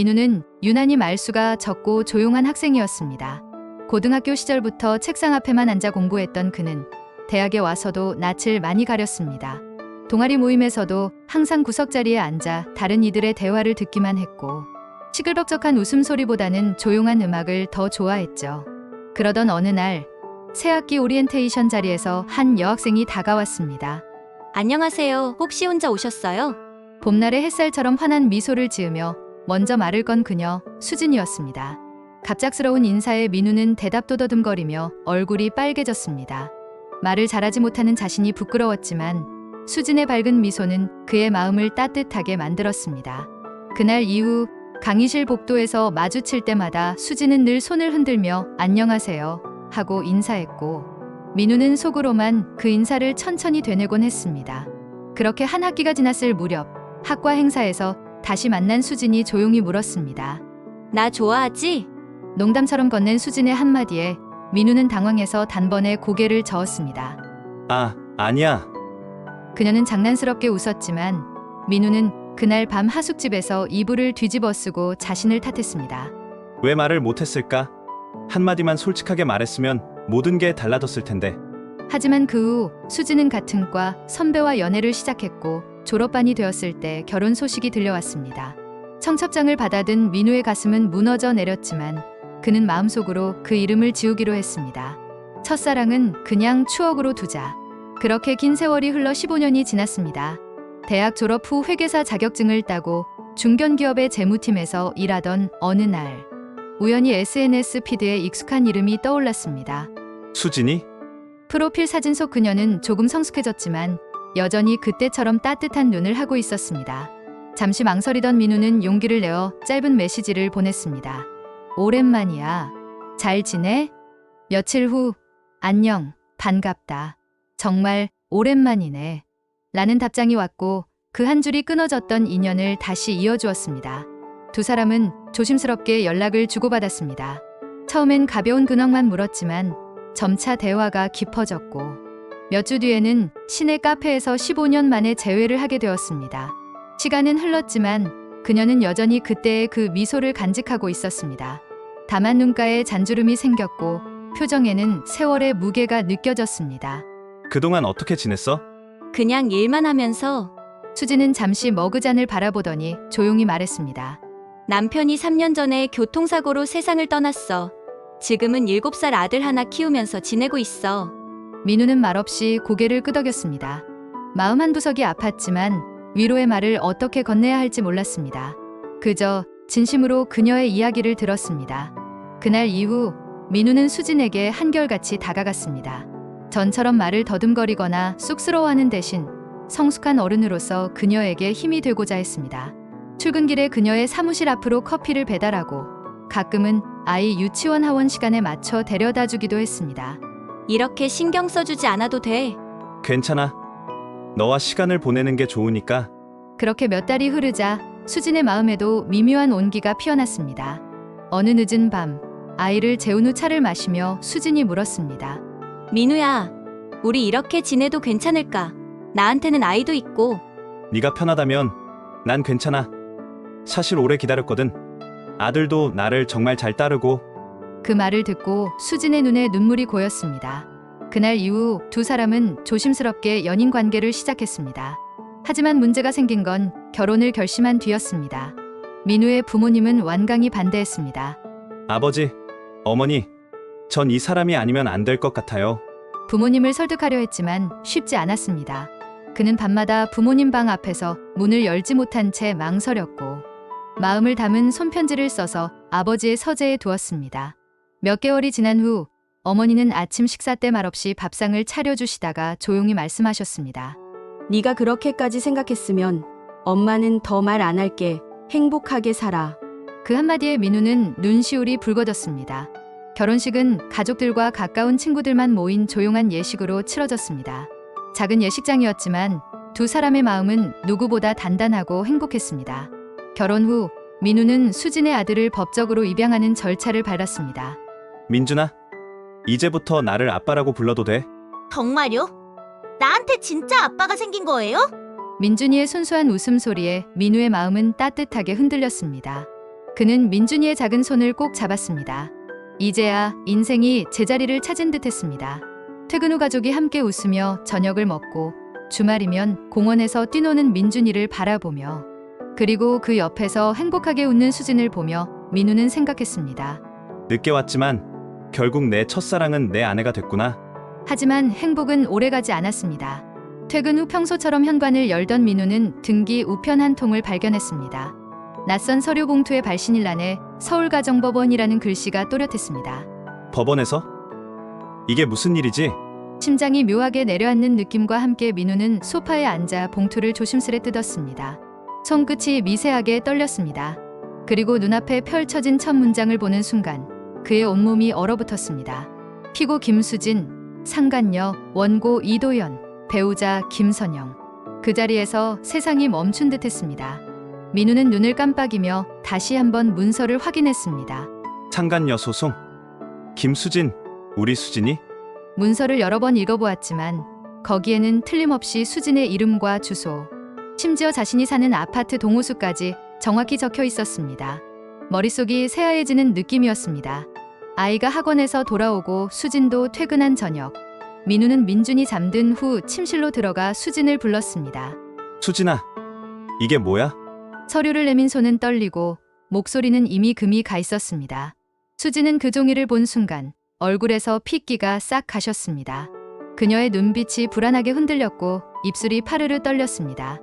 민우는 유난히 말수가 적고 조용한 학생이었습니다. 고등학교 시절부터 책상 앞에만 앉아 공부했던 그는 대학에 와서도 낯을 많이 가렸습니다. 동아리 모임에서도 항상 구석자리에 앉아 다른 이들의 대화를 듣기만 했고 시끌벅적한 웃음소리보다는 조용한 음악을 더 좋아했죠. 그러던 어느 날 새학기 오리엔테이션 자리에서 한 여학생이 다가왔습니다. 안녕하세요. 혹시 혼자 오셨어요? 봄날의 햇살처럼 환한 미소를 지으며 먼저 말을 건 그녀 수진이었습니다. 갑작스러운 인사에 민우는 대답도 더듬거리며 얼굴이 빨개졌습니다. 말을 잘하지 못하는 자신이 부끄러웠지만 수진의 밝은 미소는 그의 마음을 따뜻하게 만들었습니다. 그날 이후 강의실 복도에서 마주칠 때마다 수진은 늘 손을 흔들며 안녕하세요 하고 인사했고 민우는 속으로만 그 인사를 천천히 되뇌곤 했습니다. 그렇게 한 학기가 지났을 무렵 학과 행사에서 다시 만난 수진이 조용히 물었습니다. 나 좋아하지? 농담처럼 건넨 수진의 한마디에 민우는 당황해서 단번에 고개를 저었습니다. 아니야. 그녀는 장난스럽게 웃었지만 민우는 그날 밤 하숙집에서 이불을 뒤집어 쓰고 자신을 탓했습니다. 왜 말을 못했을까? 한마디만 솔직하게 말했으면 모든 게 달라졌을 텐데. 하지만 그 후 수진은 같은 과 선배와 연애를 시작했고 졸업반이 되었을 때 결혼 소식이 들려왔습니다. 청첩장을 받아든 민우의 가슴은 무너져 내렸지만 그는 마음속으로 그 이름을 지우기로 했습니다. 첫사랑은 그냥 추억으로 두자. 그렇게 긴 세월이 흘러 15년이 지났습니다. 대학 졸업 후 회계사 자격증을 따고 중견기업의 재무팀에서 일하던 어느 날 우연히 SNS 피드에 익숙한 이름이 떠올랐습니다. 수진이? 프로필 사진 속 그녀는 조금 성숙해졌지만 여전히 그때처럼 따뜻한 눈을 하고 있었습니다. 잠시 망설이던 민우는 용기를 내어 짧은 메시지를 보냈습니다. 오랜만이야. 잘 지내? 며칠 후 안녕, 반갑다. 정말 오랜만이네. 라는 답장이 왔고 그 한 줄이 끊어졌던 인연을 다시 이어주었습니다. 두 사람은 조심스럽게 연락을 주고받았습니다. 처음엔 가벼운 근황만 물었지만 점차 대화가 깊어졌고 몇 주 뒤에는 시내 카페에서 15년 만에 재회를 하게 되었습니다. 시간은 흘렀지만 그녀는 여전히 그때의 그 미소를 간직하고 있었습니다. 다만 눈가에 잔주름이 생겼고 표정에는 세월의 무게가 느껴졌습니다. 그동안 어떻게 지냈어? 그냥 일만 하면서. 수진은 잠시 머그잔을 바라보더니 조용히 말했습니다. 남편이 3년 전에 교통사고로 세상을 떠났어. 지금은 7살 아들 하나 키우면서 지내고 있어. 민우는 말없이 고개를 끄덕였습니다. 마음 한구석이 아팠지만 위로의 말을 어떻게 건네야 할지 몰랐습니다. 그저 진심으로 그녀의 이야기를 들었습니다. 그날 이후 민우는 수진에게 한결같이 다가갔습니다. 전처럼 말을 더듬거리거나 쑥스러워하는 대신 성숙한 어른으로서 그녀에게 힘이 되고자 했습니다. 출근길에 그녀의 사무실 앞으로 커피를 배달하고 가끔은 아이 유치원 하원 시간에 맞춰 데려다 주기도 했습니다. 이렇게 신경 써주지 않아도 돼. 괜찮아. 너와 시간을 보내는 게 좋으니까. 그렇게 몇 달이 흐르자 수진의 마음에도 미묘한 온기가 피어났습니다. 어느 늦은 밤 아이를 재운 후 차를 마시며 수진이 물었습니다. 민우야, 우리 이렇게 지내도 괜찮을까? 나한테는 아이도 있고. 네가 편하다면 난 괜찮아. 사실 오래 기다렸거든. 아들도 나를 정말 잘 따르고. 그 말을 듣고 수진의 눈에 눈물이 고였습니다. 그날 이후 두 사람은 조심스럽게 연인 관계를 시작했습니다. 하지만 문제가 생긴 건 결혼을 결심한 뒤였습니다. 민우의 부모님은 완강히 반대했습니다. 아버지, 어머니, 전 이 사람이 아니면 안 될 것 같아요. 부모님을 설득하려 했지만 쉽지 않았습니다. 그는 밤마다 부모님 방 앞에서 문을 열지 못한 채 망설였고 마음을 담은 손편지를 써서 아버지의 서재에 두었습니다. 몇 개월이 지난 후 어머니는 아침 식사 때 말없이 밥상을 차려주시다가 조용히 말씀하셨습니다. 네가 그렇게까지 생각했으면 엄마는 더 말 안 할게. 행복하게 살아. 그 한마디에 민우는 눈시울이 붉어졌습니다. 결혼식은 가족들과 가까운 친구들만 모인 조용한 예식으로 치러졌습니다. 작은 예식장이었지만 두 사람의 마음은 누구보다 단단하고 행복했습니다. 결혼 후 민우는 수진의 아들을 법적으로 입양하는 절차를 밟았습니다. 민준아, 이제부터 나를 아빠라고 불러도 돼? 정말요? 나한테 진짜 아빠가 생긴 거예요? 민준이의 순수한 웃음소리에 민우의 마음은 따뜻하게 흔들렸습니다. 그는 민준이의 작은 손을 꼭 잡았습니다. 이제야 인생이 제자리를 찾은 듯했습니다. 퇴근 후 가족이 함께 웃으며 저녁을 먹고 주말이면 공원에서 뛰노는 민준이를 바라보며 그리고 그 옆에서 행복하게 웃는 수진을 보며 민우는 생각했습니다. 늦게 왔지만 결국 내 첫사랑은 내 아내가 됐구나. 하지만 행복은 오래가지 않았습니다. 퇴근 후 평소처럼 현관을 열던 민우는 등기 우편 한 통을 발견했습니다. 낯선 서류 봉투의 발신일란에 서울가정법원이라는 글씨가 또렷했습니다. 법원에서? 이게 무슨 일이지? 심장이 묘하게 내려앉는 느낌과 함께 민우는 소파에 앉아 봉투를 조심스레 뜯었습니다. 손끝이 미세하게 떨렸습니다. 그리고 눈앞에 펼쳐진 첫 문장을 보는 순간 그의 온몸이 얼어붙었습니다. 피고 김수진, 상간녀, 원고 이도연, 배우자 김선영. 그 자리에서 세상이 멈춘 듯했습니다. 민우는 눈을 깜빡이며 다시 한번 문서를 확인했습니다. 상간녀 소송. 김수진, 우리 수진이? 문서를 여러 번 읽어보았지만 거기에는 틀림없이 수진의 이름과 주소, 심지어 자신이 사는 아파트 동호수까지 정확히 적혀 있었습니다. 머릿속이 새하얘지는 느낌이었습니다. 아이가 학원에서 돌아오고 수진도 퇴근한 저녁, 민우는 민준이 잠든 후 침실로 들어가 수진을 불렀습니다. 수진아, 이게 뭐야? 서류를 내민 손은 떨리고 목소리는 이미 금이 가 있었습니다. 수진은 그 종이를 본 순간 얼굴에서 핏기가 싹 가셨습니다. 그녀의 눈빛이 불안하게 흔들렸고 입술이 파르르 떨렸습니다.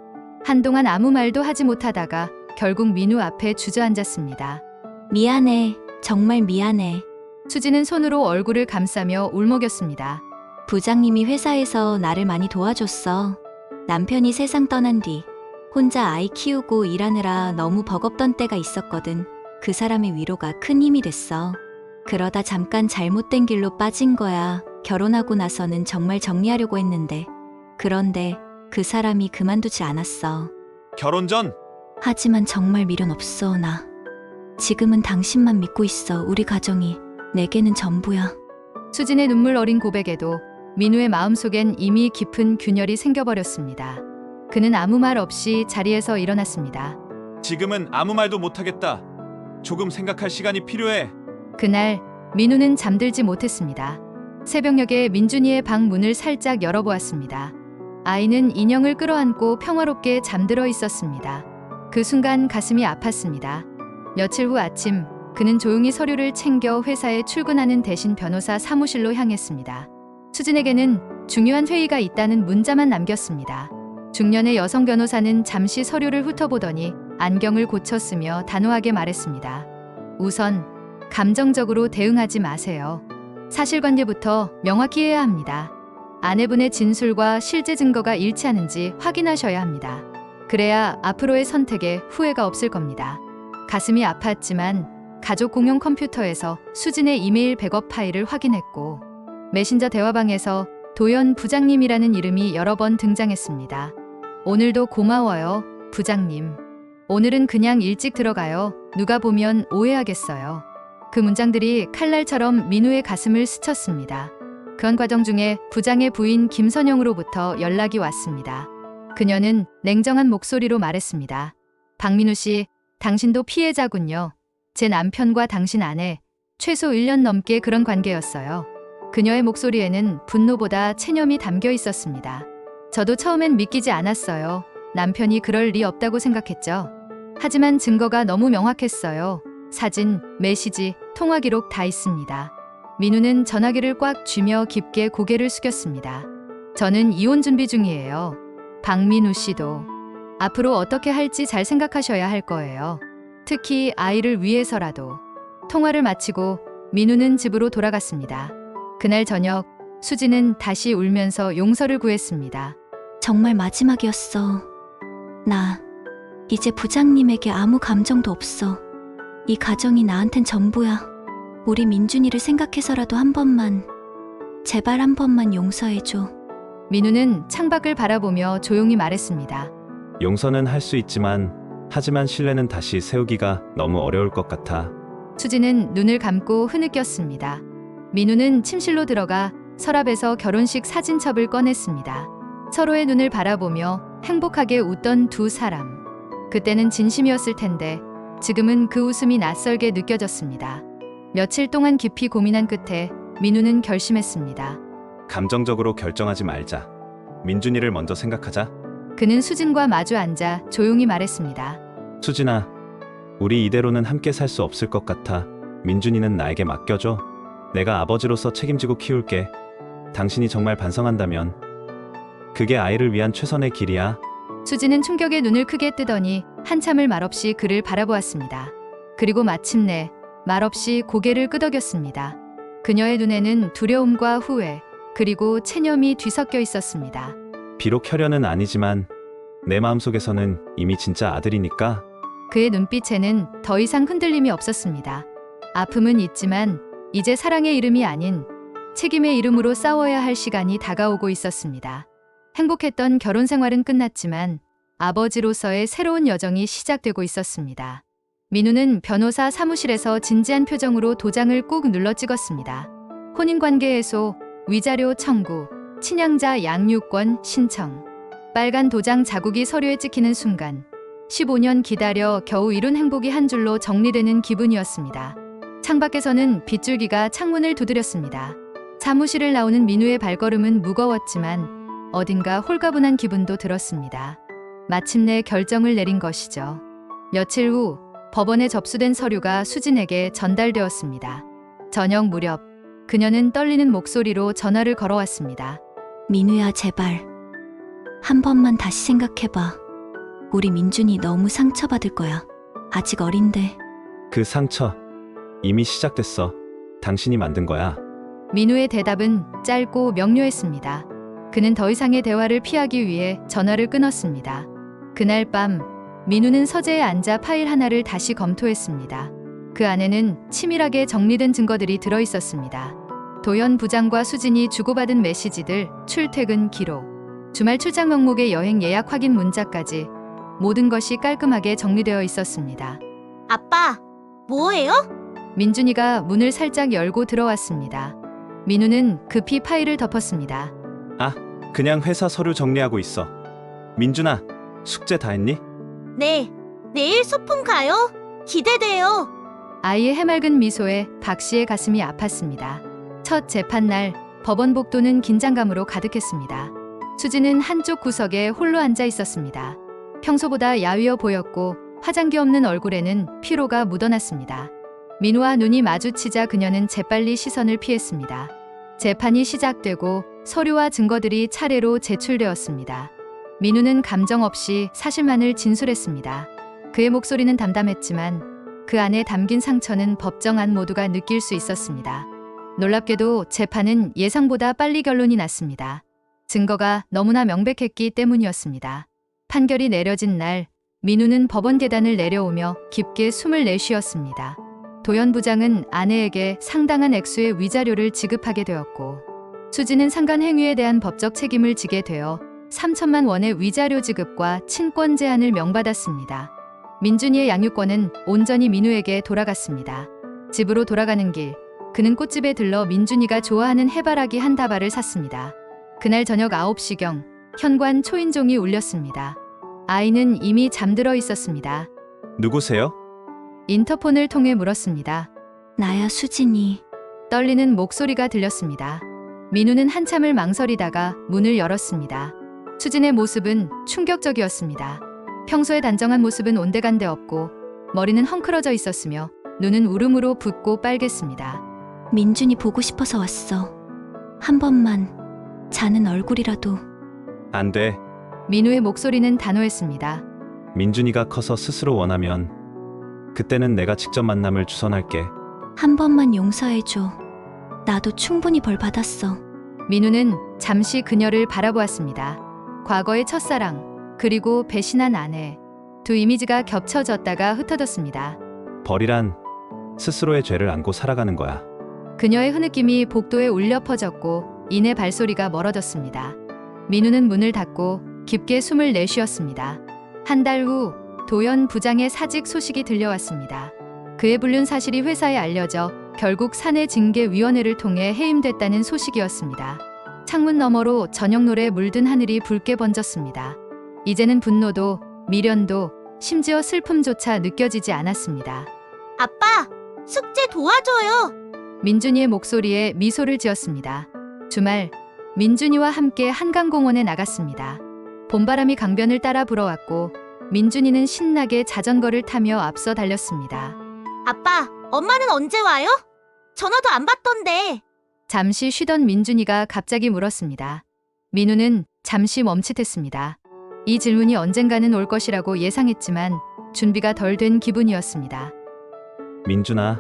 한동안 아무 말도 하지 못하다가 결국 민우 앞에 주저앉았습니다. 미안해. 정말 미안해. 수진은 손으로 얼굴을 감싸며 울먹였습니다. 부장님이 회사에서 나를 많이 도와줬어. 남편이 세상 떠난 뒤 혼자 아이 키우고 일하느라 너무 버겁던 때가 있었거든. 그 사람의 위로가 큰 힘이 됐어. 그러다 잠깐 잘못된 길로 빠진 거야. 결혼하고 나서는 정말 정리하려고 했는데. 그런데 그 사람이 그만두지 않았어. 결혼 전? 하지만 정말 미련 없어, 나. 지금은 당신만 믿고 있어. 우리 가정이 내게는 전부야. 수진의 눈물 어린 고백에도 민우의 마음속엔 이미 깊은 균열이 생겨버렸습니다. 그는 아무 말 없이 자리에서 일어났습니다. 지금은 아무 말도 못하겠다. 조금 생각할 시간이 필요해. 그날 민우는 잠들지 못했습니다. 새벽녘에 민준이의 방 문을 살짝 열어보았습니다. 아이는 인형을 끌어안고 평화롭게 잠들어 있었습니다. 그 순간 가슴이 아팠습니다. 며칠 후 아침 그는 조용히 서류를 챙겨 회사에 출근하는 대신 변호사 사무실로 향했습니다. 수진에게는 중요한 회의가 있다는 문자만 남겼습니다. 중년의 여성 변호사는 잠시 서류를 훑어보더니 안경을 고쳤으며 단호하게 말했습니다. 우선 감정적으로 대응하지 마세요. 사실관계부터 명확히 해야 합니다. 아내분의 진술과 실제 증거가 일치하는지 확인하셔야 합니다. 그래야 앞으로의 선택에 후회가 없을 겁니다. 가슴이 아팠지만 가족 공용 컴퓨터에서 수진의 이메일 백업 파일을 확인했고 메신저 대화방에서 도연 부장님이라는 이름이 여러 번 등장했습니다. 오늘도 고마워요, 부장님. 오늘은 그냥 일찍 들어가요. 누가 보면 오해하겠어요. 그 문장들이 칼날처럼 민우의 가슴을 스쳤습니다. 그런 과정 중에 부장의 부인 김선영으로부터 연락이 왔습니다. 그녀는 냉정한 목소리로 말했습니다. 박민우 씨, 당신도 피해자군요. 제 남편과 당신 아내, 최소 1년 넘게 그런 관계였어요. 그녀의 목소리에는 분노보다 체념이 담겨 있었습니다. 저도 처음엔 믿기지 않았어요. 남편이 그럴 리 없다고 생각했죠. 하지만 증거가 너무 명확했어요. 사진, 메시지, 통화 기록 다 있습니다. 민우는 전화기를 꽉 쥐며 깊게 고개를 숙였습니다. 저는 이혼 준비 중이에요. 박민우 씨도. 앞으로 어떻게 할지 잘 생각하셔야 할 거예요. 특히 아이를 위해서라도. 통화를 마치고 민우는 집으로 돌아갔습니다. 그날 저녁 수지는 다시 울면서 용서를 구했습니다. 정말 마지막이었어. 나 이제 부장님에게 아무 감정도 없어. 이 가정이 나한텐 전부야. 우리 민준이를 생각해서라도 한 번만, 제발 한 번만 용서해줘. 민우는 창밖을 바라보며 조용히 말했습니다. 용서는 할 수 있지만 하지만 신뢰는 다시 세우기가 너무 어려울 것 같아. 수지는 눈을 감고 흐느꼈습니다. 민우는 침실로 들어가 서랍에서 결혼식 사진첩을 꺼냈습니다. 서로의 눈을 바라보며 행복하게 웃던 두 사람. 그때는 진심이었을 텐데 지금은 그 웃음이 낯설게 느껴졌습니다. 며칠 동안 깊이 고민한 끝에 민우는 결심했습니다. 감정적으로 결정하지 말자. 민준이를 먼저 생각하자. 그는 수진과 마주 앉아 조용히 말했습니다. 수진아, 우리 이대로는 함께 살 수 없을 것 같아. 민준이는 나에게 맡겨줘. 내가 아버지로서 책임지고 키울게. 당신이 정말 반성한다면 그게 아이를 위한 최선의 길이야. 수진은 충격에 눈을 크게 뜨더니 한참을 말없이 그를 바라보았습니다. 그리고 마침내 말없이 고개를 끄덕였습니다. 그녀의 눈에는 두려움과 후회, 그리고 체념이 뒤섞여 있었습니다. 비록 혈연은 아니지만 내 마음속에서는 이미 진짜 아들이니까. 그의 눈빛에는 더 이상 흔들림이 없었습니다. 아픔은 있지만 이제 사랑의 이름이 아닌 책임의 이름으로 싸워야 할 시간이 다가오고 있었습니다. 행복했던 결혼 생활은 끝났지만 아버지로서의 새로운 여정이 시작되고 있었습니다. 민우는 변호사 사무실에서 진지한 표정으로 도장을 꾹 눌러 찍었습니다. 혼인관계 해소, 위자료 청구, 친양자 양육권 신청. 빨간 도장 자국이 서류에 찍히는 순간 15년 기다려 겨우 이룬 행복이 한 줄로 정리되는 기분이었습니다. 창밖에서는 빗줄기가 창문을 두드렸습니다. 사무실을 나오는 민우의 발걸음은 무거웠지만 어딘가 홀가분한 기분도 들었습니다. 마침내 결정을 내린 것이죠. 며칠 후 법원에 접수된 서류가 수진에게 전달되었습니다. 저녁 무렵 그녀는 떨리는 목소리로 전화를 걸어왔습니다. 민우야, 제발. 한 번만 다시 생각해봐. 우리 민준이 너무 상처받을 거야. 아직 어린데. 그 상처 이미 시작됐어. 당신이 만든 거야. 민우의 대답은 짧고 명료했습니다. 그는 더 이상의 대화를 피하기 위해 전화를 끊었습니다. 그날 밤 민우는 서재에 앉아 파일 하나를 다시 검토했습니다. 그 안에는 치밀하게 정리된 증거들이 들어 있었습니다. 도현 부장과 수진이 주고받은 메시지들, 출퇴근 기록, 주말 출장 명목의 여행 예약 확인 문자까지 모든 것이 깔끔하게 정리되어 있었습니다. 아빠, 뭐해요? 민준이가 문을 살짝 열고 들어왔습니다. 민우는 급히 파일을 덮었습니다. 그냥 회사 서류 정리하고 있어. 민준아, 숙제 다 했니? 네, 내일 소풍 가요. 기대돼요. 아이의 해맑은 미소에 박 씨의 가슴이 아팠습니다. 첫 재판날 법원 복도는 긴장감으로 가득했습니다. 수진은 한쪽 구석에 홀로 앉아 있었습니다. 평소보다 야위어 보였고 화장기 없는 얼굴에는 피로가 묻어났습니다. 민우와 눈이 마주치자 그녀는 재빨리 시선을 피했습니다. 재판이 시작되고 서류와 증거들이 차례로 제출되었습니다. 민우는 감정 없이 사실만을 진술했습니다. 그의 목소리는 담담했지만 그 안에 담긴 상처는 법정 안 모두가 느낄 수 있었습니다. 놀랍게도 재판은 예상보다 빨리 결론이 났습니다. 증거가 너무나 명백했기 때문이었습니다. 판결이 내려진 날 민우는 법원 계단을 내려오며 깊게 숨을 내쉬었습니다. 도현 부장은 아내에게 상당한 액수의 위자료를 지급하게 되었고 수진은 상간 행위에 대한 법적 책임을 지게 되어 3천만 원의 위자료 지급과 친권 제한을 명받았습니다. 민준이의 양육권은 온전히 민우에게 돌아갔습니다. 집으로 돌아가는 길, 그는 꽃집에 들러 민준이가 좋아하는 해바라기 한 다발을 샀습니다. 그날 저녁 9시경 현관 초인종이 울렸습니다. 아이는 이미 잠들어 있었습니다. 누구세요? 인터폰을 통해 물었습니다. 나야, 수진이. 떨리는 목소리가 들렸습니다. 민우는 한참을 망설이다가 문을 열었습니다. 수진의 모습은 충격적이었습니다. 평소의 단정한 모습은 온데간데 없고 머리는 헝클어져 있었으며 눈은 울음으로 붓고 빨갰습니다. 민준이 보고 싶어서 왔어. 한 번만 자는 얼굴이라도. 안 돼. 민우의 목소리는 단호했습니다. 민준이가 커서 스스로 원하면 그때는 내가 직접 만남을 주선할게. 한 번만 용서해줘. 나도 충분히 벌 받았어. 민우는 잠시 그녀를 바라보았습니다. 과거의 첫사랑, 그리고 배신한 아내. 두 이미지가 겹쳐졌다가 흩어졌습니다. 벌이란 스스로의 죄를 안고 살아가는 거야. 그녀의 흐느낌이 복도에 울려 퍼졌고 이내 발소리가 멀어졌습니다. 민우는 문을 닫고 깊게 숨을 내쉬었습니다. 한 달 후 도현 부장의 사직 소식이 들려왔습니다. 그의 불륜 사실이 회사에 알려져 결국 사내징계위원회를 통해 해임됐다는 소식이었습니다. 창문 너머로 저녁 노래 물든 하늘이 붉게 번졌습니다. 이제는 분노도 미련도 심지어 슬픔조차 느껴지지 않았습니다. 아빠, 숙제 도와줘요. 민준이의 목소리에 미소를 지었습니다. 주말, 민준이와 함께 한강공원에 나갔습니다. 봄바람이 강변을 따라 불어왔고 민준이는 신나게 자전거를 타며 앞서 달렸습니다. 아빠, 엄마는 언제 와요? 전화도 안 받던데. 잠시 쉬던 민준이가 갑자기 물었습니다. 민우는 잠시 멈칫했습니다. 이 질문이 언젠가는 올 것이라고 예상했지만 준비가 덜 된 기분이었습니다. 민준아,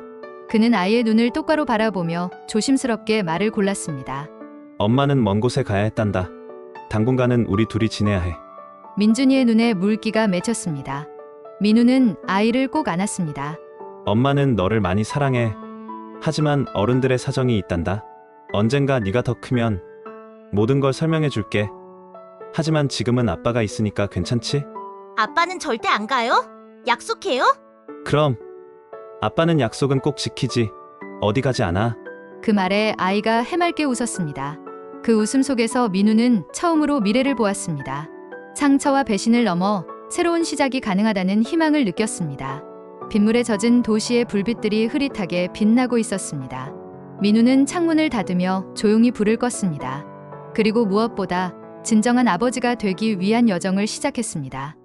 그는 아이의 눈을 똑바로 바라보며 조심스럽게 말을 골랐습니다. 엄마는 먼 곳에 가야 했단다. 당분간은 우리 둘이 지내야 해. 민준이의 눈에 물기가 맺혔습니다. 민우는 아이를 꼭 안았습니다. 엄마는 너를 많이 사랑해. 하지만 어른들의 사정이 있단다. 언젠가 네가 더 크면 모든 걸 설명해 줄게. 하지만 지금은 아빠가 있으니까 괜찮지? 아빠는 절대 안 가요? 약속해요? 그럼 아빠는 약속은 꼭 지키지. 어디 가지 않아. 그 말에 아이가 해맑게 웃었습니다. 그 웃음 속에서 민우는 처음으로 미래를 보았습니다. 상처와 배신을 넘어 새로운 시작이 가능하다는 희망을 느꼈습니다. 빗물에 젖은 도시의 불빛들이 흐릿하게 빛나고 있었습니다. 민우는 창문을 닫으며 조용히 불을 껐습니다. 그리고 무엇보다 진정한 아버지가 되기 위한 여정을 시작했습니다.